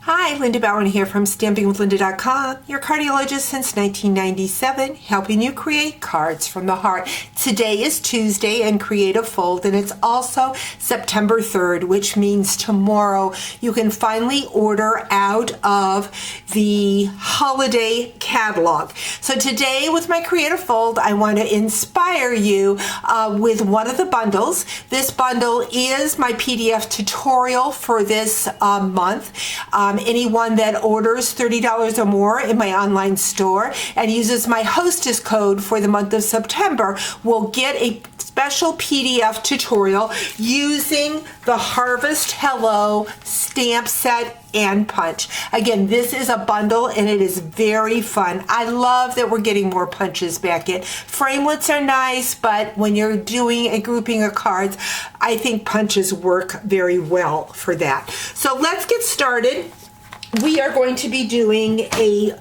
Hi, LindaBauwin here from StampingWithLinda.com, your cardiologist since 1997, helping you create cards from the heart. Today is Tuesday and Create a Fold, and it's also September 3rd, which means tomorrow you can finally order out of the holiday catalog. So today with my Create a Fold, I want to inspire you with one of the bundles. This bundle is my PDF tutorial for this month. Anyone that orders $30 or more in my online store and uses my hostess code for the month of September will get a special PDF tutorial using the Harvest Hello stamp set and punch. Again, this is a bundle and it is very fun. I love that we're getting more punches back in. Framelits are nice, but when you're doing a grouping of cards, I think punches work very well for that. So let's get started. We are going to be doing a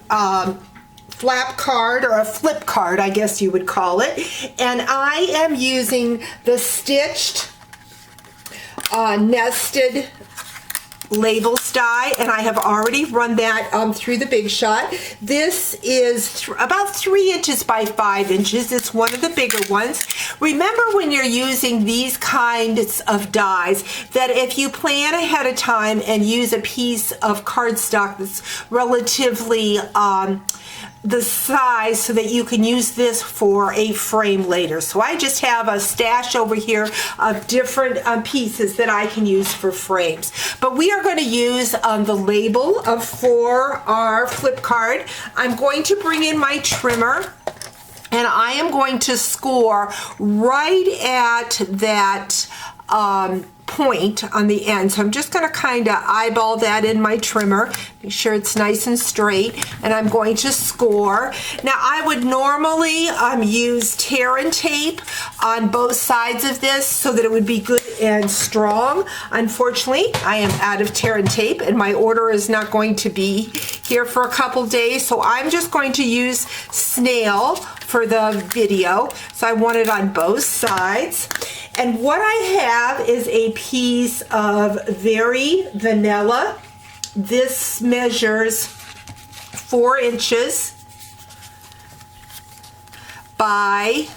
flap card, or a flip card, I guess you would call it. And I am using the stitched nested label die, and I have already run that through the Big Shot. This is about 3 inches by 5 inches. It's one of the bigger ones. Remember, when you're using these kinds of dies, that if you plan ahead of time and use a piece of cardstock that's relatively the size so that you can use this for a frame later. So I just have a stash over here of different pieces that I can use for frames. But we are going to use the label for our flip card. I'm going to bring in my trimmer, and I am going to score right at that point on the end. So I'm just going to kind of eyeball that in my trimmer, make sure it's nice and straight, and I'm going to score. Now, I would normally use tear and tape on both sides of this so that it would be good and strong. Unfortunately, I am out of tear and tape, and my order is not going to be here for a couple days, so I'm just going to use snail for the video. So I want it on both sides. And what I have is a piece of very vanilla. This measures 4 inches by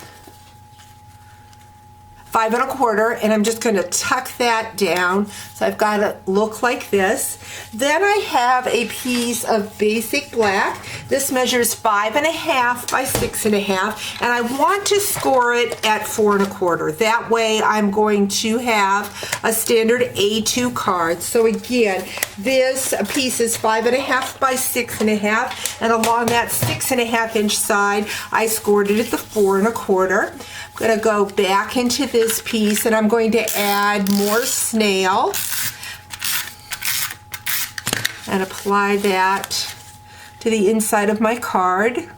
5 1/4, and I'm just going to tuck that down. So I've got it look like this. Then I have a piece of basic black. This measures 5 1/2 by 6 1/2, and I want to score it at 4 1/4. That way I'm going to have a standard A2 card. So again, this piece is 5 1/2 by 6 1/2, and along that 6 1/2 inch side, I scored it at the 4 1/4. I'm going to go back into this piece, and I'm going to add more snail and apply that to the inside of my card.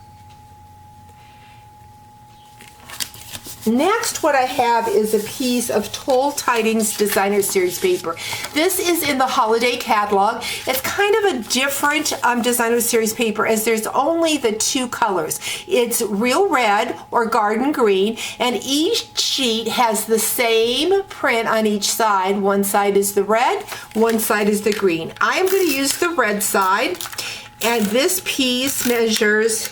Next, what I have is a piece of Toll Tidings Designer Series paper. This is in the holiday catalog. It's kind of a different Designer Series paper, as there's only the 2 colors. It's Real Red or Garden Green, and each sheet has the same print on each side. One side is the red, one side is the green. I am going to use the red side, and this piece measures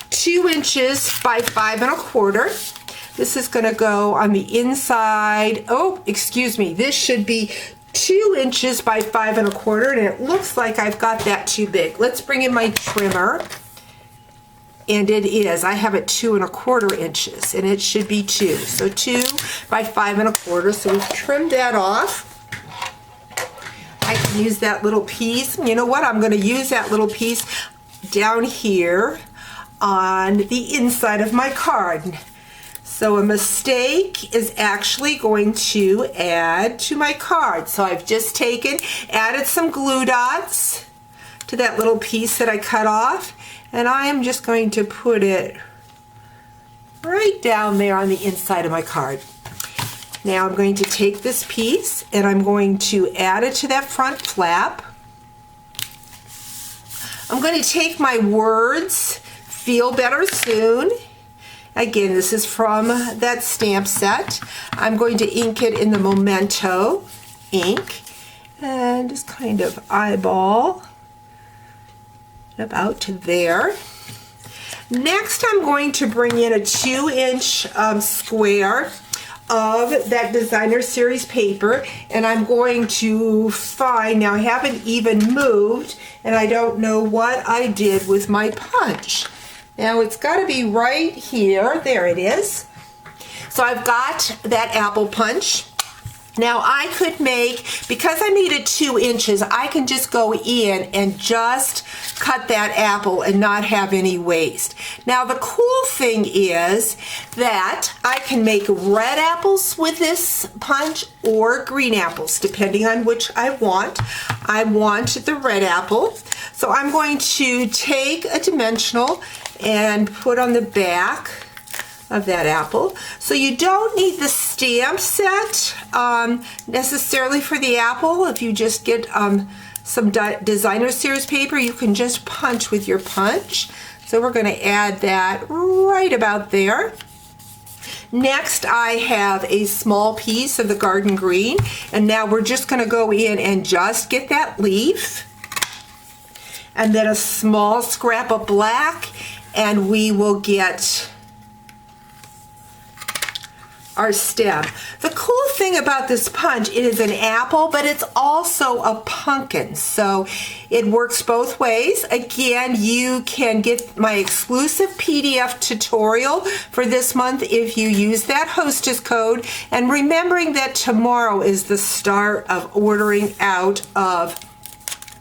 2 inches by 5 1/4. This is going to go on the inside. Oh, excuse me. This should be 2 inches by 5 1/4, and it looks like I've got that too big. Let's bring in my trimmer, and it is. I have it 2 1/4 inches, and it should be 2. So 2 by 5 1/4. So we've trimmed that off. I can use that little piece. You know what? I'm going to use that little piece down here on the inside of my card. So a mistake is actually going to add to my card. So I've just added some glue dots to that little piece that I cut off, and I am just going to put it right down there on the inside of my card. Now I'm going to take this piece and I'm going to add it to that front flap. I'm going to take my words, Feel Better Soon. Again, this is from that stamp set. I'm going to ink it in the Memento ink, and just kind of eyeball about to there. Next, I'm going to bring in a 2-inch square of that designer series paper, and I'm going to find, now I haven't even moved and I don't know what I did with my punch. Now it's got to be right here. There it is. So I've got that apple punch. Now I could make, because I made it 2 inches, I can just go in and just cut that apple and not have any waste. Now the cool thing is that I can make red apples with this punch or green apples, depending on which I want. I want the red apple. So I'm going to take a dimensional and put on the back of that apple. So you don't need the stamp set necessarily for the apple. If you just get some designer series paper, you can just punch with your punch. So we're going to add that right about there. Next, I have a small piece of the garden green, and now we're just going to go in and just get that leaf, and then a small scrap of black, and we will get our stem. The cool thing about this punch, it is an apple, but it's also a pumpkin, so it works both ways. Again, you can get my exclusive PDF tutorial for this month if you use that hostess code, and remembering that tomorrow is the start of ordering out of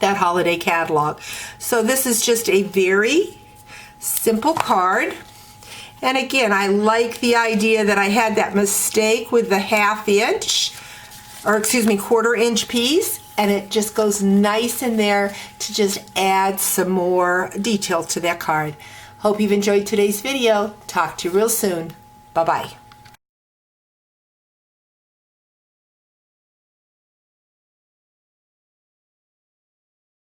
that holiday catalog. So this is just a very simple card. And again, I like the idea that I had that mistake with the 1/2 inch, or excuse me, 1/4 inch piece, and it just goes nice in there to just add some more detail to that card. Hope you've enjoyed today's video. Talk to you real soon. Bye-bye.